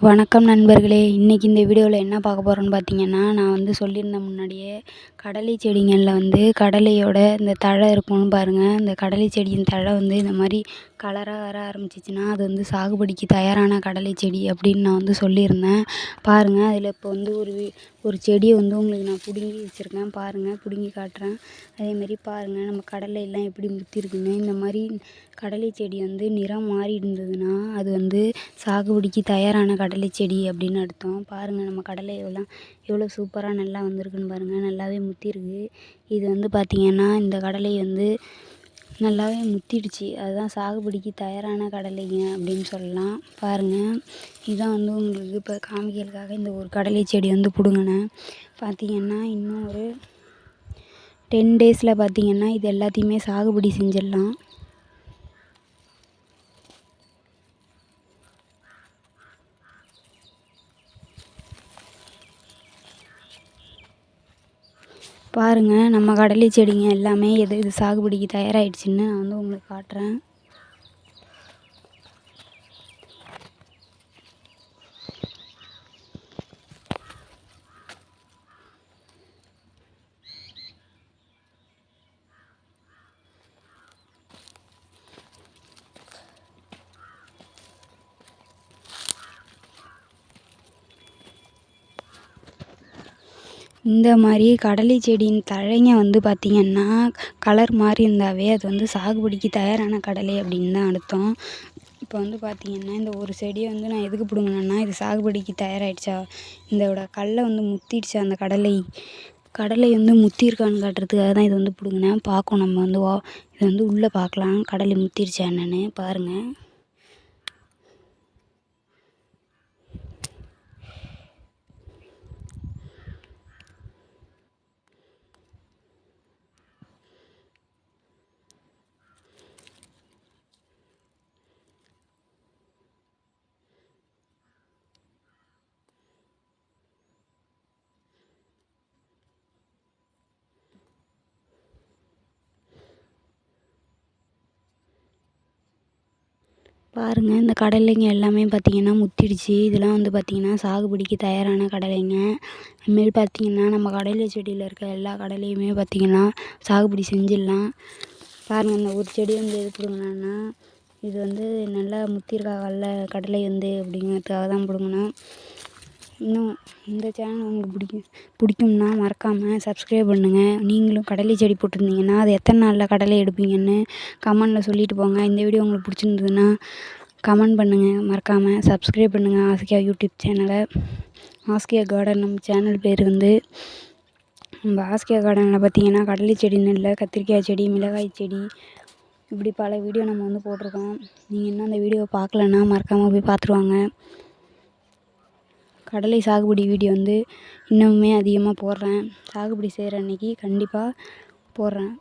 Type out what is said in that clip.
வணக்கம் நண்பர்களே. இன்றைக்கி இந்த வீடியோவில் என்ன பார்க்க போகிறோன்னு பார்த்தீங்கன்னா, நான் வந்து சொல்லியிருந்தேன் முன்னாடியே, கடலை செடிகளில் வந்து கடலையோட இந்த தழை இருக்கும்னு பாருங்கள். இந்த கடலை செடியின் தழை வந்து இந்த மாதிரி கலராக வர ஆரம்பிச்சிச்சின்னா அது வந்து சாகுபடிக்கு தயாரான கடலை செடி அப்படின்னு நான் வந்து சொல்லியிருந்தேன். பாருங்கள், அதில் இப்போ வந்து ஒரு செடியை வந்து உங்களுக்கு நான் பிடுங்கி வச்சுருக்கேன். பாருங்கள், பிடுங்கி காட்டுறேன். அதேமாரி பாருங்கள், நம்ம கடலையெல்லாம் எப்படி முத்திருக்குன்னு. இந்த மாதிரி கடலை செடி வந்து நிறம் மாறி இருந்ததுன்னா அது வந்து சாகுபடிக்கு தயாரான கடலை செடி அப்படின்னு அர்த்தம். பாருங்கள், நம்ம கடலை எவ்வளோ சூப்பராக நல்லா வந்திருக்குன்னு பாருங்கள். நல்லாவே முத்திருக்கு. இது வந்து பார்த்திங்கன்னா இந்த கடலை வந்து நல்லாவே முத்திடுச்சு. அதுதான் சாகுபடிக்கு தயாரான கடலைங்க அப்படின்னு சொல்லலாம். பாருங்கள், இதுதான் வந்து உங்களுக்கு இப்போ காமிக்கிறதுக்காக இந்த ஒரு கடலை செடி வந்து பிடுங்கினேன். பார்த்திங்கன்னா இன்னும் ஒரு 10 டேஸில் பார்த்திங்கன்னா இது எல்லாத்தையுமே சாகுபடி செஞ்சிடலாம். பாருங்கள், நம்ம கடலை செடிங்க எல்லாமே எது சாகுபடிக்கு தயாராகிடுச்சின்னு நான் வந்து உங்களுக்கு காட்டுறேன். இந்த மாதிரி கடலை செடியின் தழைங்க வந்து பார்த்திங்கன்னா கலர் மாறி இருந்தாவே அது வந்து சாகுபடிக்கு தயாரான கடலை அப்படின்னு தான் அர்த்தம். இப்போ வந்து பார்த்திங்கன்னா இந்த ஒரு செடியை வந்து நான் எதுக்கு பிடுங்கினேன்னா, இது சாகுபடிக்கு தயாராகிடுச்சா, இதோட கடலை வந்து முத்திடுச்சா, அந்த கடலை வந்து முத்திருக்கான்னு காட்டுறதுக்காக தான் இது வந்து பிடுங்கினேன். பார்க்கணும் நம்ம வந்து இதை வந்து உள்ளே பார்க்கலாம் கடலை முத்திருச்சா என்னென்னு. பாருங்கள், பாருங்கள், இந்த கடலைங்க எல்லாமே பார்த்திங்கன்னா முத்திடுச்சு. இதெல்லாம் வந்து பார்த்திங்கன்னா சாகுபடிக்கு தயாரான கடலைங்க. அதுமாரி பார்த்திங்கன்னா நம்ம கடலை செடியில் இருக்க எல்லா கடலையுமே பார்த்திங்கன்னா சாகுபடி செஞ்சிடலாம். பாருங்கள், இந்த ஒரு செடி வந்து எது பிடுங்கினேன்னா, இது வந்து நல்லா முத்திருக்கா கடலை வந்து அப்படிங்கிறதுக்காக தான் பிடுங்கினேன். இன்னும் இந்த சேனல் உங்களுக்கு பிடிக்கும்னா மறக்காமல் சப்ஸ்கிரைப் பண்ணுங்கள். நீங்களும் கடலை செடி போட்டிருந்தீங்கன்னா அது எத்தனை நாளில் கடலை எடுப்பீங்கன்னு கமெண்டில் சொல்லிட்டு போங்க. இந்த வீடியோ உங்களுக்கு பிடிச்சிருந்ததுன்னா கமெண்ட் பண்ணுங்கள். மறக்காமல் சப்ஸ்கிரைப் பண்ணுங்கள் ஆஸ்கியா யூடியூப் சேனலை. ஆஸ்கியா கார்டன் நம்ம சேனல் பேர் வந்து. நம்ம ஆஸ்கியா கார்டனில் பார்த்திங்கன்னா கடலை செடின்னு இல்லை, கத்திரிக்காய் செடி, மிளகாய் செடி, இப்படி பல வீடியோ நம்ம வந்து போட்டிருக்கோம். நீங்கள் இன்னும் அந்த வீடியோவை பார்க்கலன்னா மறக்காமல் போய் பார்த்துருவாங்க. கடலை சாகுபடி வீடியோ வந்து இன்னுமே அதிகமாக போடுறேன். சாகுபடி செய்கிற அன்றைக்கி கண்டிப்பாக போடுறேன்.